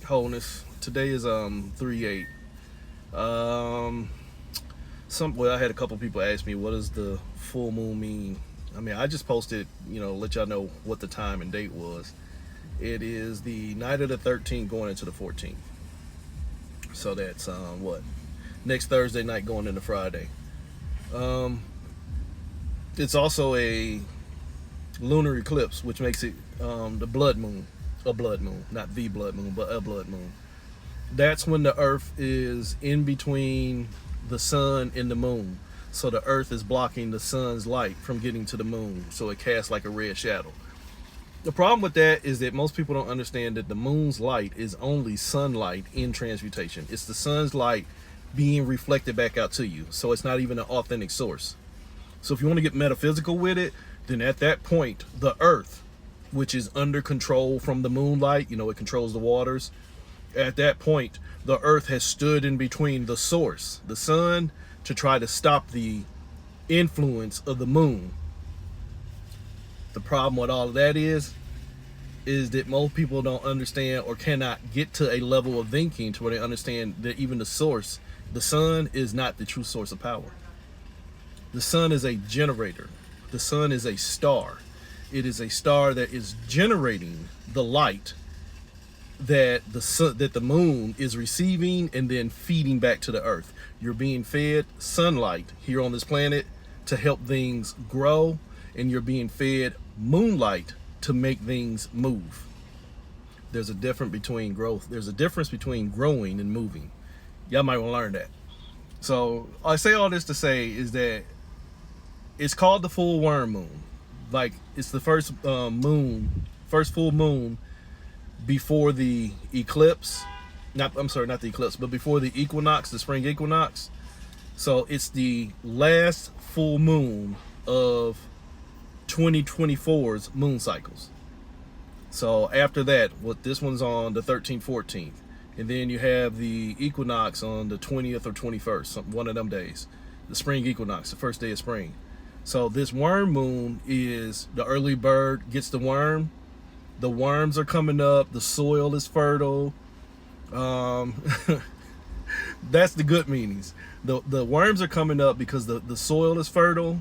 Wholeness. Today is 3/8. Um I had a couple people ask me what does the full moon mean. I mean, I just posted, let y'all know what the time and date was. It is the night of the 13th going into the 14th. So that's what? Next Thursday night going into Friday. Um it's also a lunar eclipse, which makes it the blood moon. A blood moon, not the blood moon, but a blood moon. That's when the earth is in between the sun and the moon. So the earth is blocking the sun's light from getting to the moon. So it casts like a red shadow. The problem with that is that most people don't understand that the moon's light is only sunlight in transmutation. It's the sun's light being reflected back out to you. So it's not even an authentic source. So if you want to get metaphysical with it, then at that point, the earth, which is under control from the moonlight, it controls the waters. At that point, the earth has stood in between the source, the sun, to try to stop the influence of the moon. The problem with all of that is that most people don't understand or cannot get to a level of thinking to where they understand that even the source, the sun, is not the true source of power. The sun is a generator. The sun is a star. It is a star that is generating the light that the moon is receiving and then feeding back to the earth. You're being fed sunlight here on this planet to help things grow, and you're being fed moonlight to make things move. There's a difference between growth. There's a difference between growing and moving. Y'all might want to learn that. So I say all this to say is that it's called the full worm moon. Like, it's the first first full moon before the eclipse. Not the eclipse, but before the equinox, the spring equinox. So it's the last full moon of 2024's moon cycles. So after that, this one's on the 13th, 14th. And then you have the equinox on the 20th or 21st, one of them days. The spring equinox, the first day of spring. So this worm moon is the early bird gets the worm. The worms are coming up. The soil is fertile. That's the good meanings. The worms are coming up because the soil is fertile.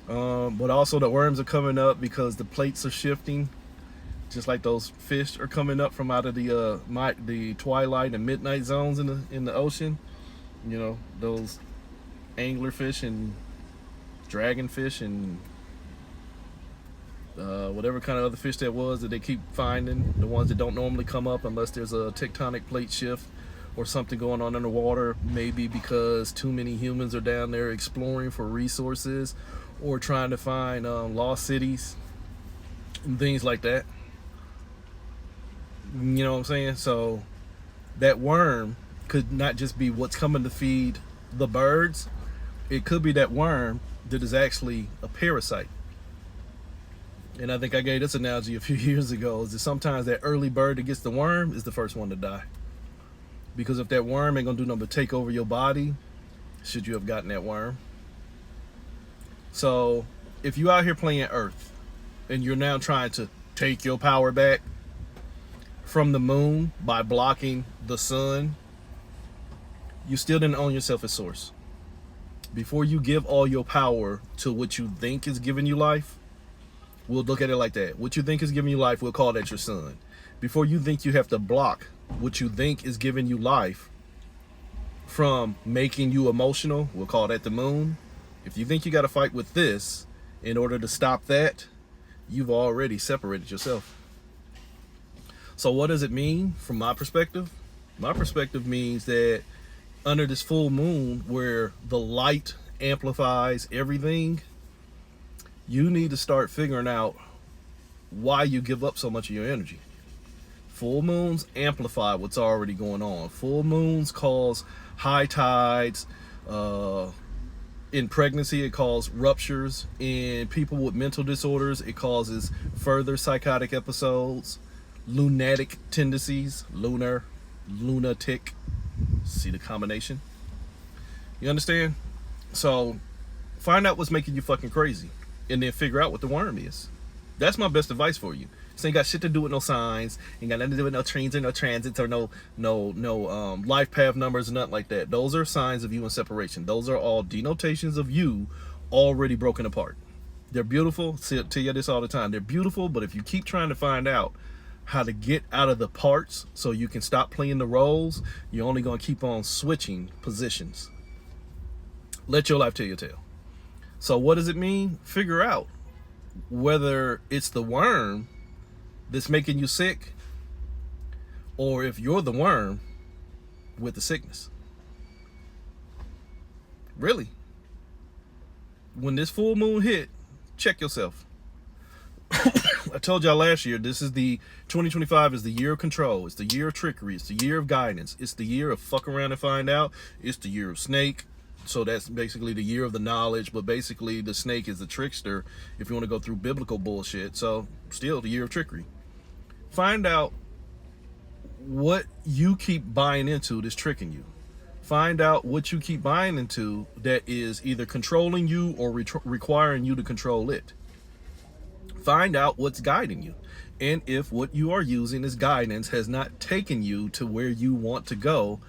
But also the worms are coming up because the plates are shifting. Just like those fish are coming up from out of the twilight and midnight zones in the ocean. Those anglerfish and dragonfish and whatever kind of other fish that was that they keep finding, the ones that don't normally come up unless there's a tectonic plate shift or something going on underwater, maybe because too many humans are down there exploring for resources or trying to find lost cities and things like that. You know what I'm saying? So that worm could not just be what's coming to feed the birds. It could be that worm that is actually a parasite. And I think I gave this analogy a few years ago, is that sometimes that early bird that gets the worm is the first one to die. Because if that worm ain't gonna do nothing but take over your body, should you have gotten that worm? So if you out here playing Earth and you're now trying to take your power back from the moon by blocking the sun, you still didn't own yourself as source. Before you give all your power to what you think is giving you life, we'll look at it like that. What you think is giving you life, we'll call that your sun. Before you think you have to block what you think is giving you life from making you emotional, we'll call that the moon. If you think you got to fight with this in order to stop that, you've already separated yourself. So what does it mean from my perspective? My perspective means that under this full moon where the light amplifies everything, you need to start figuring out why you give up so much of your energy. Full moons amplify what's already going on. Full moons cause high tides. In pregnancy, it causes ruptures. In people with mental disorders, it causes further psychotic episodes, lunatic tendencies, lunatic. See the combination? You understand? So find out what's making you fucking crazy and then figure out what the worm is. That's my best advice for you. So ain't got shit to do with no signs. Ain't got nothing to do with no trains or no transits or no life path numbers or nothing like that. Those are signs of you in separation. Those are all denotations of you already broken apart. They're beautiful. Tell you this all the time. They're beautiful, but if you keep trying to find out how to get out of the parts so you can stop playing the roles, you're only going to keep on switching positions. Let your life tell your tale. So what does it mean? Figure out whether it's the worm that's making you sick, or if you're the worm with the sickness. Really. When this full moon hit, check yourself. I told y'all last year, this is the 2025 is the year of control. It's the year of trickery. It's the year of guidance. It's the year of fuck around and find out. It's the year of snake. So that's basically the year of the knowledge, but basically the snake is the trickster if you want to go through biblical bullshit. So still the year of trickery. Find out what you keep buying into that's tricking you. Find out what you keep buying into that is either controlling you or requiring you to control it. Find out what's guiding you. And if what you are using as guidance has not taken you to where you want to go,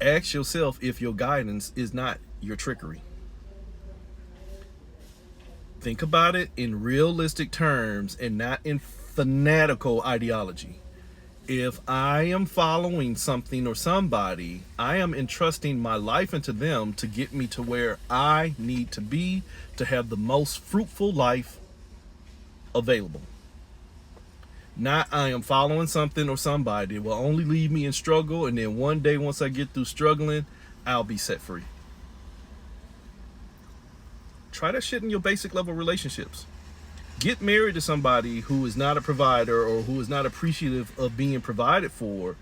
ask yourself if your guidance is not your trickery. Think about it in realistic terms and not in fanatical ideology. If I am following something or somebody, I am entrusting my life into them to get me to where I need to be to have the most fruitful life available. Not I am following something or somebody that will only leave me in struggle, and then one day once I get through struggling, I'll be set free. Try that shit in your basic level relationships. Get married to somebody who is not a provider or who is not appreciative of being provided for,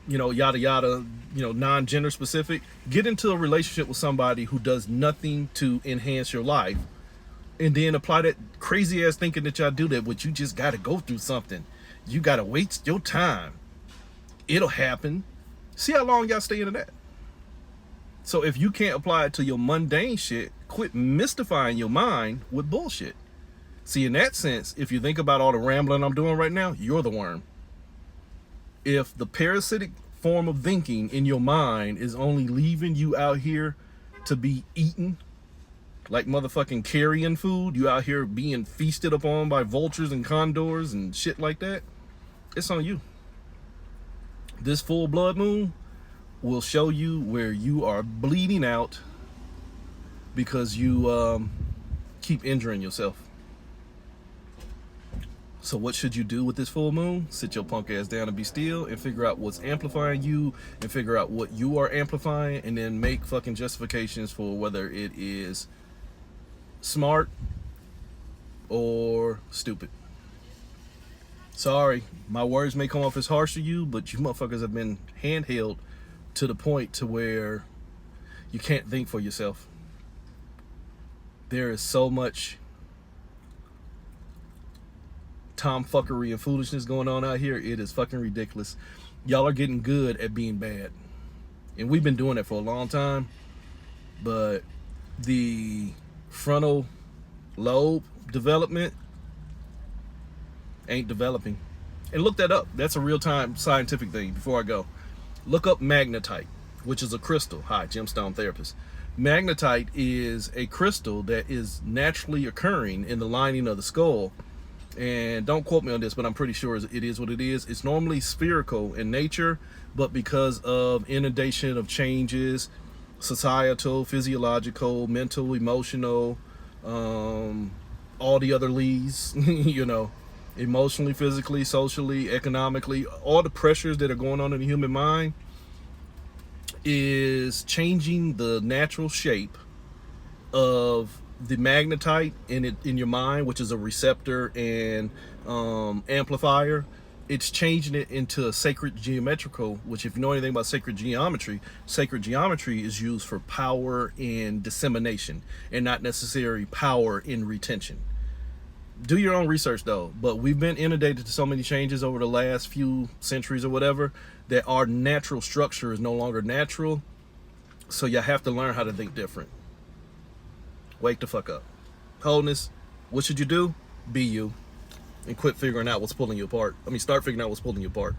yada yada, non-gender specific. Get into a relationship with somebody who does nothing to enhance your life, and then apply that crazy ass thinking that y'all do that, but you just gotta go through something. You gotta waste your time. It'll happen. See how long y'all stay into that. So if you can't apply it to your mundane shit, quit mystifying your mind with bullshit. See, in that sense, if you think about all the rambling I'm doing right now, you're the worm. If the parasitic form of thinking in your mind is only leaving you out here to be eaten like motherfucking carrion food, you out here being feasted upon by vultures and condors and shit like that, it's on you. This full blood moon will show you where you are bleeding out because you keep injuring yourself. So what should you do with this full moon? Sit your punk ass down and be still and figure out what's amplifying you and figure out what you are amplifying, and then make fucking justifications for whether it is smart or stupid. Sorry, my words may come off as harsh to you, but you motherfuckers have been handheld to the point to where you can't think for yourself. There is so much tomfuckery and foolishness going on out here. It is fucking ridiculous. Y'all are getting good at being bad, and we've been doing it for a long time, but the frontal lobe development ain't developing. And look that up. That's a real-time scientific thing. Before I go, look up magnetite, which is a crystal. Hi, gemstone therapist. Magnetite is a crystal that is naturally occurring in the lining of the skull. And don't quote me on this, but I'm pretty sure it is what it is. It's normally spherical in nature, but because of inundation of changes, societal, physiological, mental, emotional, all the other lees, emotionally, physically, socially, economically, all the pressures that are going on in the human mind is changing the natural shape of the magnetite in your mind, which is a receptor and amplifier. It's changing it into a sacred geometrical, which, if you know anything about sacred geometry is used for power in dissemination and not necessarily power in retention. Do your own research though, but we've been inundated to so many changes over the last few centuries or whatever that our natural structure is no longer natural. So you have to learn how to think different. Wake the fuck up. Wholeness, what should you do? Be you. and quit figuring out what's pulling you apart. I mean, start figuring out what's pulling you apart.